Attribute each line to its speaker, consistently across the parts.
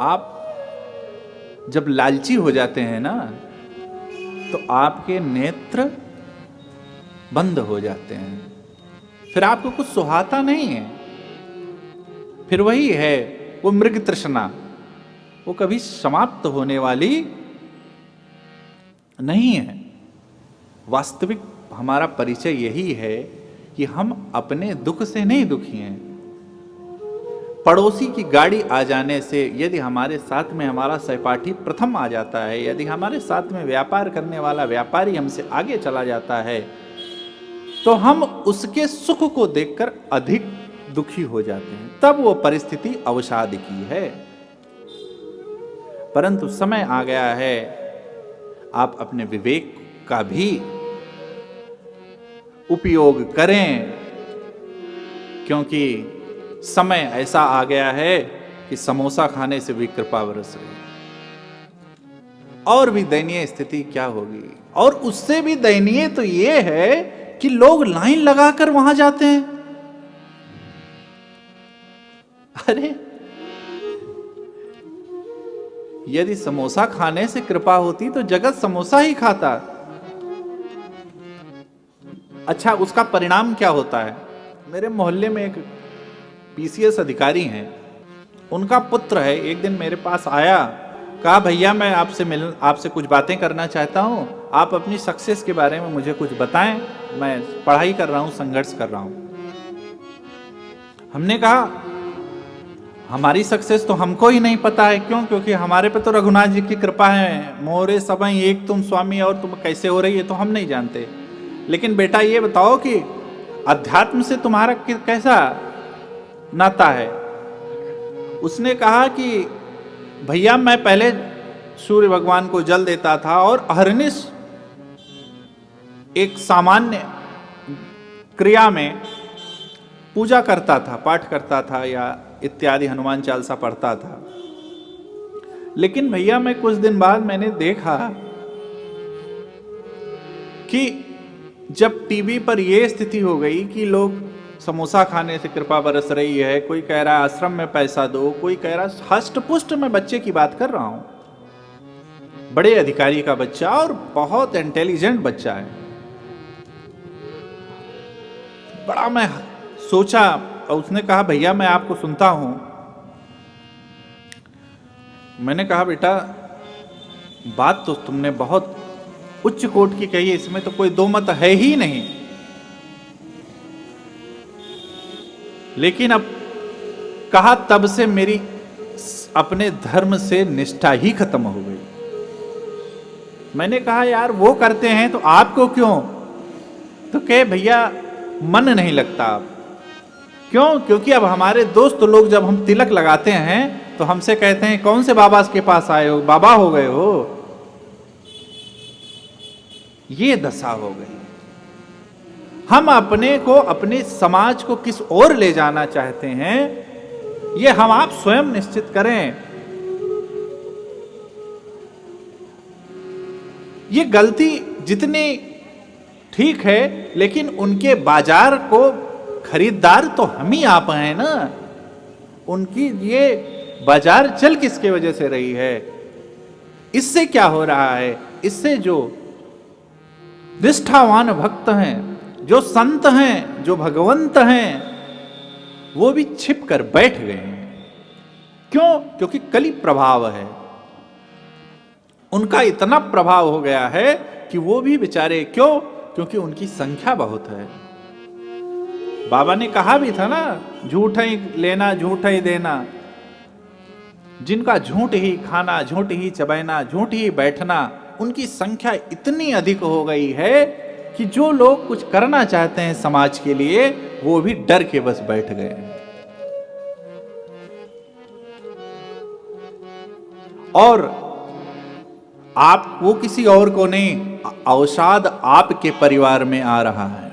Speaker 1: आप जब लालची हो जाते हैं ना, तो आपके नेत्र बंद हो जाते हैं, फिर आपको कुछ सुहाता नहीं है। फिर वही है वो मृग तृष्णा, वो कभी समाप्त होने वाली नहीं है। वास्तविक हमारा परिचय यही है कि हम अपने दुख से नहीं दुखी हैं। पड़ोसी की गाड़ी आ जाने से यदि हमारे साथ में हमारा सहपाठी प्रथम आ जाता है, यदि हमारे साथ में व्यापार करने वाला व्यापारी हमसे आगे चला जाता है, तो हम उसके सुख को देखकर अधिक दुखी हो जाते हैं। तब वो परिस्थिति अवसाद की है। परंतु समय आ गया है, आप अपने विवेक का भी उपयोग करें, क्योंकि समय ऐसा आ गया है कि समोसा खाने से भी कृपा बरस रही है। और भी दयनीय स्थिति क्या होगी, और उससे भी दयनीय तो ये है कि लोग लाइन लगाकर वहां जाते हैं। अरे यदि समोसा खाने से कृपा होती तो जगत समोसा ही खाता। अच्छा, उसका परिणाम क्या होता है? मेरे मोहल्ले में एक पीसीएस अधिकारी हैं, उनका पुत्र है। एक दिन मेरे पास आया, कहा भैया मैं आपसे कुछ बातें करना चाहता हूं, आप अपनी सक्सेस के बारे में मुझे कुछ बताएं, मैं पढ़ाई कर रहा हूं, संघर्ष कर रहा हूं। हमने कहा हमारी सक्सेस तो हमको ही नहीं पता है। क्यों? क्योंकि हमारे पे तो रघुनाथ जी की कृपा है, मोरे सबई एक तुम स्वामी, और तुम कैसे हो रही है तो हम नहीं जानते। लेकिन बेटा ये बताओ कि अध्यात्म से तुम्हारा कैसा नाता है? उसने कहा कि भैया मैं पहले सूर्य भगवान को जल देता था और अहर्निश एक सामान्य क्रिया में पूजा करता था, पाठ करता था या इत्यादि हनुमान चालीसा पढ़ता था। लेकिन भैया मैं कुछ दिन बाद मैंने देखा कि जब टीवी पर यह स्थिति हो गई कि लोग समोसा खाने से कृपा बरस रही है, कोई कह रहा है आश्रम में पैसा दो, कोई कह रहा है हष्ट पुष्ट, मैं बच्चे की बात कर रहा हूं, बड़े अधिकारी का बच्चा और बहुत इंटेलिजेंट बच्चा है। बड़ा मैं सोचा और उसने कहा भैया मैं आपको सुनता हूं। मैंने कहा बेटा बात तो तुमने बहुत उच्च कोट की कही है, इसमें तो कोई दो मत है ही नहीं। लेकिन अब कहा तब से मेरी अपने धर्म से निष्ठा ही खत्म हो गई। मैंने कहा यार वो करते हैं तो आपको क्यों? तो कहे भैया मन नहीं लगता आप। क्यों? क्योंकि अब हमारे दोस्त लोग जब हम तिलक लगाते हैं तो हमसे कहते हैं कौन से बाबा के पास आए हो, बाबा हो गए हो। ये दशा हो गई। हम अपने को, अपने समाज को किस ओर ले जाना चाहते हैं, ये हम आप स्वयं निश्चित करें। ये गलती जितनी ठीक है, लेकिन उनके बाजार को खरीदार तो हम ही आप हैं ना। उनकी ये बाजार चल किसके वजह से रही है? इससे क्या हो रहा है? इससे जो निष्ठावान भक्त हैं, जो संत हैं, जो भगवंत हैं, वो भी छिप कर बैठ गए हैं। क्यों? क्योंकि कली प्रभाव है, उनका इतना प्रभाव हो गया है कि वो भी बेचारे, क्यों? क्योंकि उनकी संख्या बहुत है। बाबा ने कहा भी था ना, झूठ ही लेना झूठ ही देना। जिनका झूठ ही खाना, झूठ ही चबैना, झूठ ही बैठना, उनकी संख्या इतनी अधिक हो गई है कि जो लोग कुछ करना चाहते हैं समाज के लिए, वो भी डर के बस बैठ गए। और आप वो किसी और को नहीं, अवसाद आपके परिवार में आ रहा है।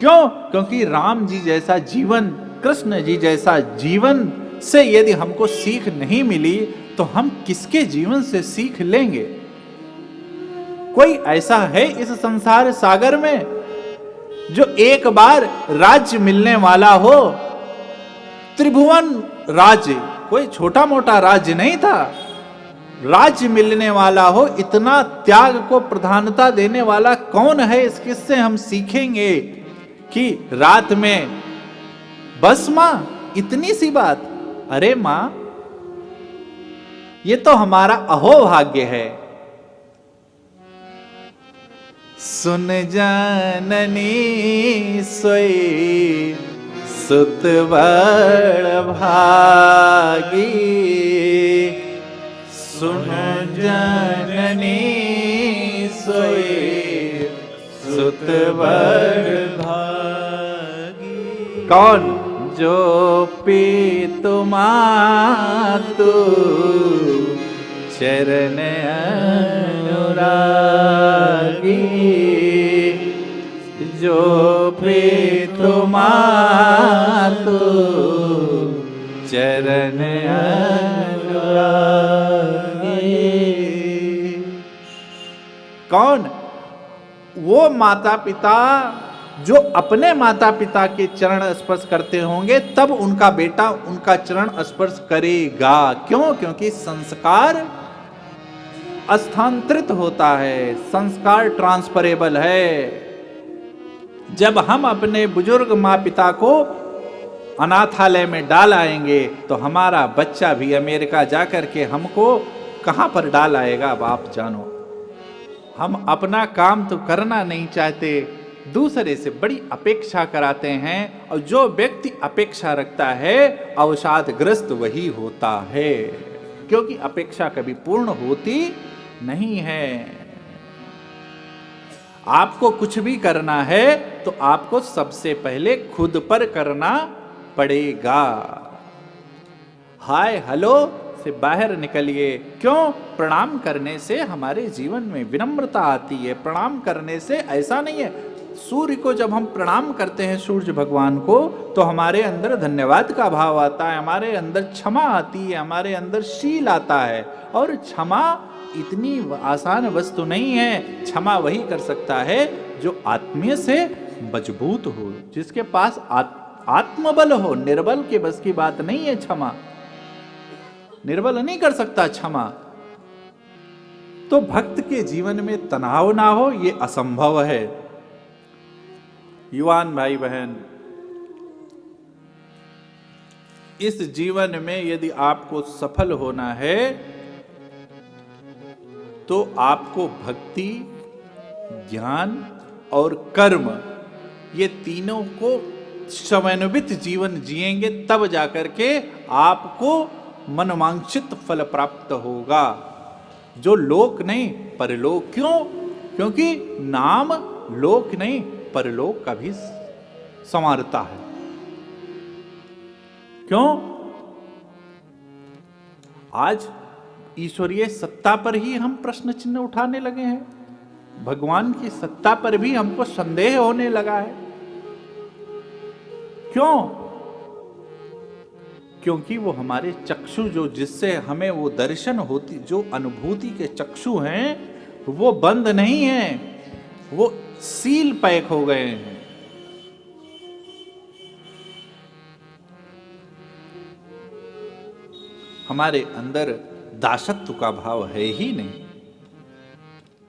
Speaker 1: क्यों? क्योंकि राम जी जैसा जीवन, कृष्ण जी जैसा जीवन से यदि हमको सीख नहीं मिली तो हम किसके जीवन से सीख लेंगे? कोई ऐसा है इस संसार सागर में जो एक बार राज्य मिलने वाला हो, त्रिभुवन राज्य कोई छोटा मोटा राज्य नहीं था। राज्य मिलने वाला हो, इतना त्याग को प्रधानता देने वाला कौन है? इस किस्से हम सीखेंगे कि रात में बस मां इतनी सी बात, अरे मां ये तो हमारा अहोभाग्य है। सुन जाननी सोई सुत बड़ भागी, सुन जननी सोई सुत बड़ भागी। कौन? जो पीतु मातु चरण अनुरागी, जो पीतु मातु चरण अनुरागी। कौन? वो माता पिता जो अपने माता पिता के चरण स्पर्श करते होंगे, तब उनका बेटा उनका चरण स्पर्श करेगा। क्यों? क्योंकि संस्कार स्थानांतरित होता है, संस्कार ट्रांसफरेबल है। जब हम अपने बुजुर्ग माँ पिता को अनाथालय में डाल आएंगे तो हमारा बच्चा भी अमेरिका जाकर के हमको कहां पर डाल आएगा, अब आप जानो। हम अपना काम तो करना नहीं चाहते, दूसरे से बड़ी अपेक्षा कराते हैं, और जो व्यक्ति अपेक्षा रखता है अवसादग्रस्त वही होता है, क्योंकि अपेक्षा कभी पूर्ण होती नहीं है। आपको कुछ भी करना है तो आपको सबसे पहले खुद पर करना पड़ेगा। हाय हेलो से बाहर निकलिए। क्यों? प्रणाम करने से हमारे जीवन में विनम्रता आती है। प्रणाम करने से ऐसा नहीं है, सूर्य को जब हम प्रणाम करते हैं, सूर्य भगवान को, तो हमारे अंदर धन्यवाद का भाव आता है, हमारे अंदर क्षमा आती है, हमारे अंदर शील आता है। और क्षमा इतनी आसान वस्तु नहीं है। क्षमा वही कर सकता है जो आत्मीय से मजबूत हो, जिसके पास आत्मबल हो। निर्बल के बस की बात नहीं है क्षमा, निर्बल नहीं कर सकता क्षमा। तो भक्त के जीवन में तनाव ना हो, यह असंभव है। युवान भाई बहन, इस जीवन में यदि आपको सफल होना है तो आपको भक्ति, ज्ञान और कर्म, ये तीनों को समन्वित जीवन जिएंगे, तब जाकर के आपको मनवांछित फल प्राप्त होगा, जो लोक नहीं परलोक। क्यों? क्योंकि नाम लोक नहीं परलोक का भी संवारता है। क्यों? आज ईश्वरीय सत्ता पर ही हम प्रश्न चिन्ह उठाने लगे हैं, भगवान की सत्ता पर भी हमको संदेह होने लगा है। क्यों? क्योंकि वो हमारे चक्षु, जो जिससे हमें वो दर्शन होती, जो अनुभूति के चक्षु हैं, वो बंद नहीं है, वो सील पैक हो गए हैं। हमारे अंदर दासत्व का भाव है ही नहीं।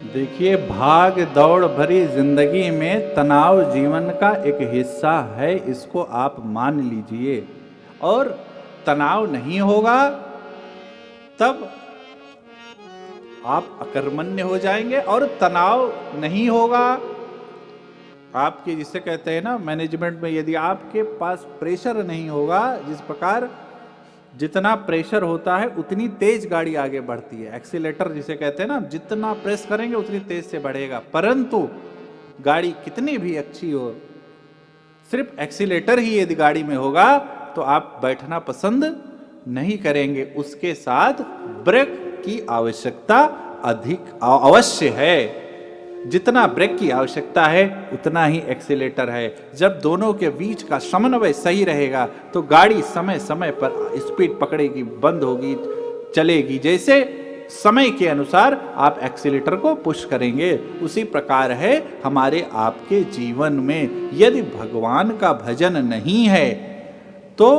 Speaker 1: देखिए, भाग दौड़ भरी जिंदगी में तनाव जीवन का एक हिस्सा है, इसको आप मान लीजिए। और तनाव नहीं होगा तब आप अकर्मण्य हो जाएंगे, और तनाव नहीं होगा आपके, जिसे कहते हैं ना मैनेजमेंट में, यदि आपके पास प्रेशर नहीं होगा, जिस प्रकार जितना प्रेशर होता है उतनी तेज गाड़ी आगे बढ़ती है। एक्सीलेटर जिसे कहते हैं ना, जितना प्रेस करेंगे उतनी तेज से बढ़ेगा। परंतु गाड़ी कितनी भी अच्छी हो, सिर्फ एक्सीलेटर ही यदि गाड़ी में होगा तो आप बैठना पसंद नहीं करेंगे। उसके साथ ब्रेक की आवश्यकता अधिक अवश्य है। जितना ब्रेक की आवश्यकता है उतना ही एक्सीलेटर है। जब दोनों के बीच का समन्वय सही रहेगा तो गाड़ी समय समय पर स्पीड पकड़ेगी, बंद होगी, चलेगी। जैसे समय के अनुसार आप एक्सीलेटर को पुश करेंगे, उसी प्रकार है हमारे आपके जीवन में। यदि भगवान का भजन नहीं है तो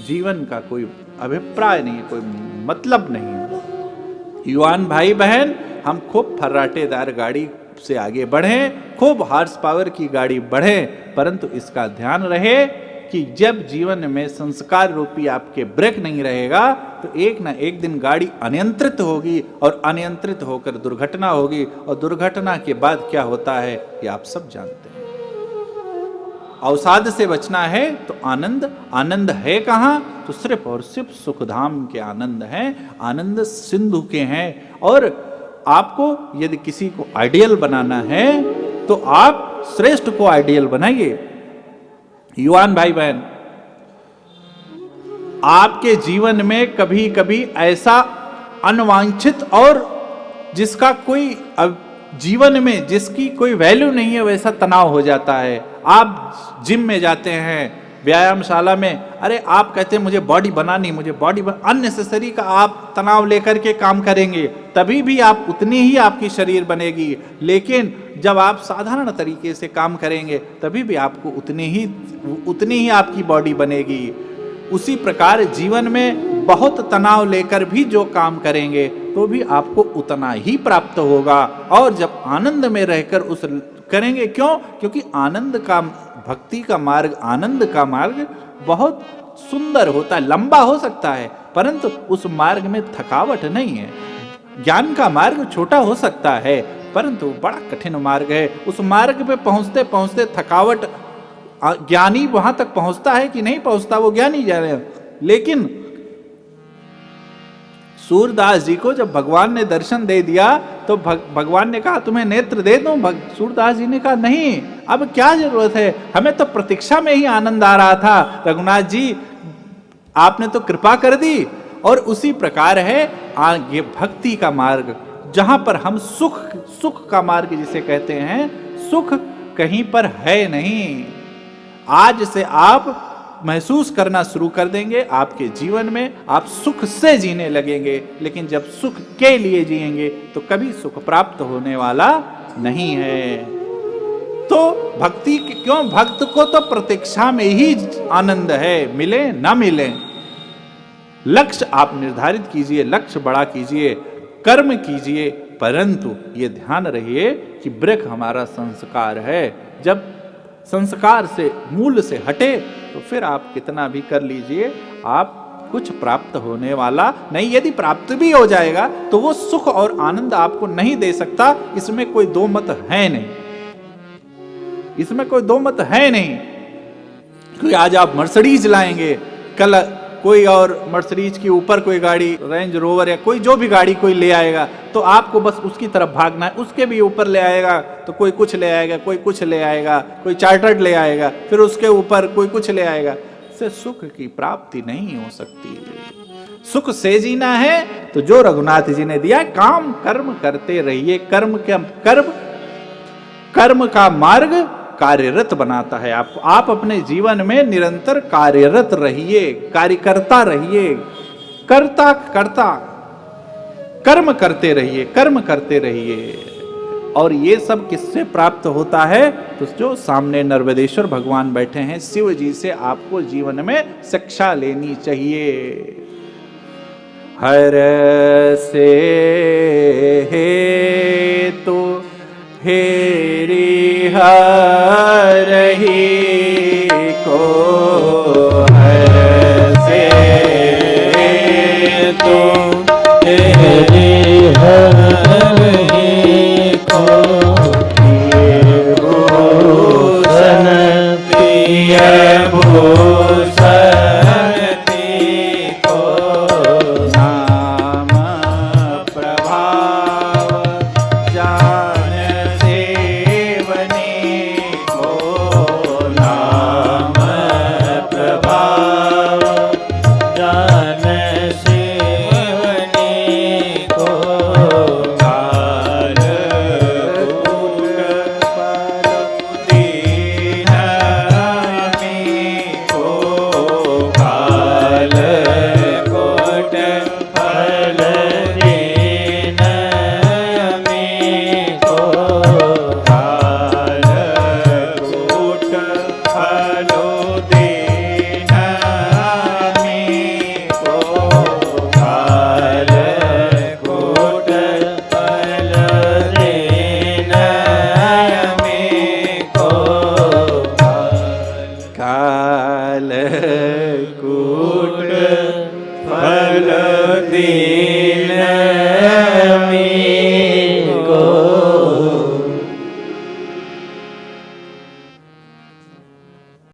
Speaker 1: जीवन का कोई अभिप्राय नहीं है, कोई मतलब नहीं है। युवान भाई बहन, हम खूब फर्राटेदार गाड़ी से आगे बढ़ें, खूब हॉर्स पावर की गाड़ी बढ़े, परंतु इसका ध्यान रहे कि जब जीवन में संस्कार रूपी आपके ब्रेक नहीं रहेगा तो एक ना एक दिन गाड़ी अनियंत्रित होगी और अनियंत्रित होकर दुर्घटना होगी, और दुर्घटना के बाद क्या होता है ये आप सब जानते हैं। अवसाद से बचना है तो आनंद, आनंद है कहाँ? तो सिर्फ और सिर्फ सुखधाम के आनंद हैं, आनंद सिंधु के हैं। और आपको यदि किसी को आइडियल बनाना है तो आप श्रेष्ठ को आइडियल बनाइए। युवान भाई बहन, आपके जीवन में कभी कभी ऐसा अनवांछित और जिसका कोई जीवन में जिसकी कोई वैल्यू नहीं है वैसा तनाव हो जाता है। आप जिम में जाते हैं, व्यायामशाला में, अरे आप कहते हैं मुझे बॉडी बनानी, मुझे बॉडी अननेसेसरी का आप तनाव लेकर के काम करेंगे, तभी भी आप उतनी ही आपकी शरीर बनेगी। लेकिन जब आप साधारण तरीके से काम करेंगे तभी भी आपको उतनी ही आपकी बॉडी बनेगी। उसी प्रकार जीवन में बहुत तनाव लेकर भी जो काम करेंगे तो भी आपको उतना ही प्राप्त होगा। और जब आनंद में रहकर उस करेंगे, क्यों? क्योंकि आनंद का, भक्ति का मार्ग, आनंद का मार्ग बहुत सुंदर होता है, लंबा हो सकता है, परंतु उस मार्ग में थकावट नहीं है। ज्ञान का मार्ग छोटा हो सकता है परंतु बड़ा कठिन मार्ग है। उस मार्ग पे पहुंचते पहुंचते थकावट, ज्ञानी वहां तक पहुंचता है कि नहीं पहुंचता वो ज्ञानी जाने। लेकिन सूरदास जी को जब भगवान ने दर्शन दे दिया तो भगवान ने कहा तुम्हें नेत्र दे दूं? सूरदास जी ने कहा नहीं, अब क्या जरूरत है, हमें तो प्रतीक्षा में ही आनंद आ रहा था, रघुनाथ जी आपने तो कृपा कर दी। और उसी प्रकार है ये भक्ति का मार्ग, जहां पर हम सुख का मार्ग जिसे कहते हैं, सुख कहीं पर है नहीं। आज से आप महसूस करना शुरू कर देंगे, आपके जीवन में आप सुख से जीने लगेंगे। लेकिन जब सुख के लिए जिएंगे तो कभी सुख प्राप्त होने वाला नहीं है। तो भक्ति क्यों? भक्त को तो प्रतीक्षा में ही आनंद है, मिले ना मिले। लक्ष्य आप निर्धारित कीजिए, लक्ष्य बड़ा कीजिए, कर्म कीजिए, परंतु ये ध्यान रहिए कि ब्रेक हमारा संस्कार है। जब संस्कार से, मूल से हटे तो फिर आप कितना भी कर लीजिए, आप कुछ प्राप्त होने वाला नहीं। यदि प्राप्त भी हो जाएगा तो वो सुख और आनंद आपको नहीं दे सकता, इसमें कोई दो मत है नहीं, इसमें कोई दो मत है नहीं। क्योंकि आज आप मर्सिडीज लाएंगे, कल कोई और मर्सिडीज के ऊपर कोई गाड़ी, रेंज रोवर या कोई जो भी गाड़ी कोई ले आएगा तो आपको बस उसकी तरफ भागना है। उसके भी ऊपर ले आएगा तो कोई कुछ ले आएगा, कोई कुछ ले आएगा, कोई चार्टर्ड ले आएगा, फिर उसके ऊपर कोई कुछ ले आएगा। इससे सुख की प्राप्ति नहीं हो सकती। सुख से जीना है तो जो रघुनाथ जी ने दिया, काम कर्म करते रहिए। कर्म का मार्ग कार्यरत बनाता है आपको। आप अपने जीवन में निरंतर कार्यरत रहिए, कार्यकर्ता रहिए, कर्ता कर्म करते रहिए, कर्म करते रहिए। और ये सब किससे प्राप्त होता है? तो जो सामने नर्मदेश्वर भगवान बैठे हैं, शिव जी से आपको जीवन में शिक्षा लेनी चाहिए। हर से हे तो हेरी हरही को, हर से तो हेरी हरही को, भूषण प्रिय भूषण
Speaker 2: कूट फल दीन